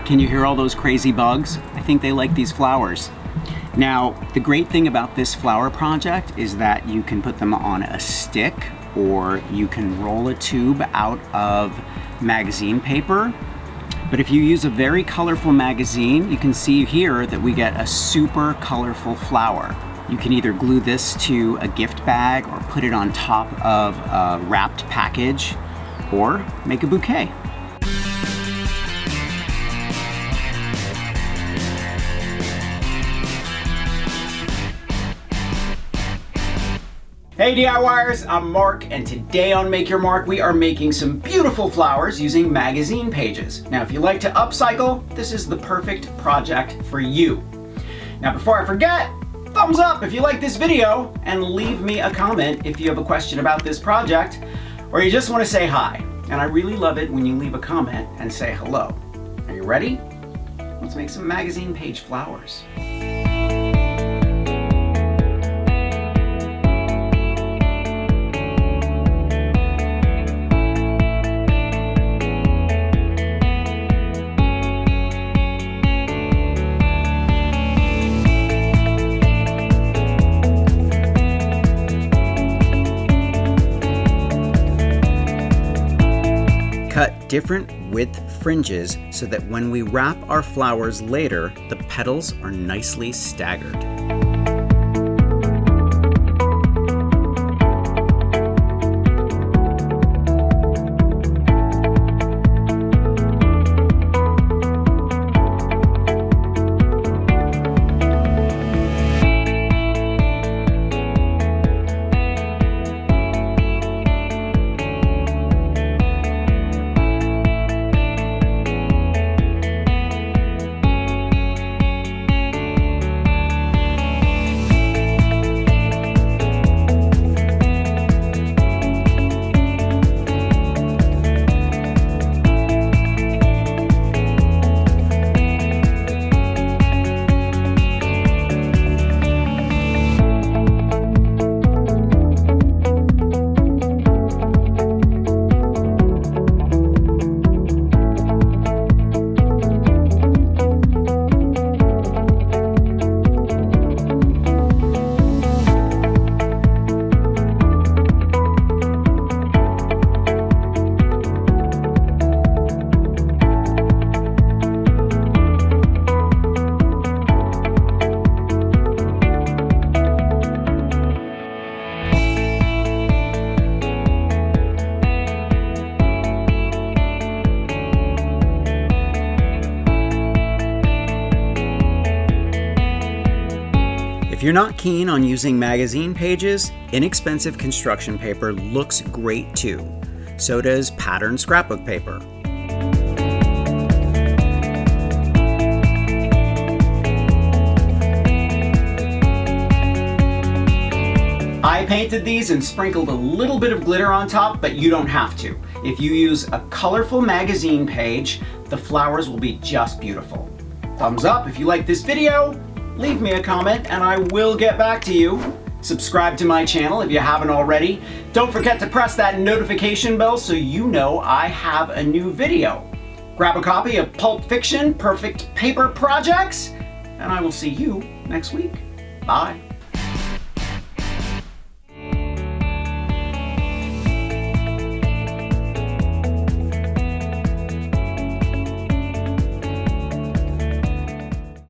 Can you hear all those crazy bugs? I think they like these flowers. Now, the great thing about this flower project is that you can put them on a stick, or you can roll a tube out of magazine paper. But if you use a very colorful magazine, you can see here that we get a super colorful flower. You can either glue this to a gift bag or put it on top of a wrapped package or make a bouquet. Hey DIYers, I'm Mark, and today on Make Your Mark we are making some beautiful flowers using magazine pages. Now if you like to upcycle, this is the perfect project for you. Now before I forget, thumbs up if you like this video, and leave me a comment if you have a question about this project or you just want to say hi. And I really love it when you leave a comment and say hello. Are you ready? Let's make some magazine page flowers. Cut different width fringes so that when we wrap our flowers later, the petals are nicely staggered. If you're not keen on using magazine pages, inexpensive construction paper looks great too. So does patterned scrapbook paper. I painted these and sprinkled a little bit of glitter on top, but you don't have to. If you use a colorful magazine page, the flowers will be just beautiful. Thumbs up if you like this video. Leave me a comment and I will get back to you. Subscribe to my channel if you haven't already. Don't forget to press that notification bell so you know I have a new video. Grab a copy of Pulp Fiction Perfect Paper Projects, and I will see you next week. Bye.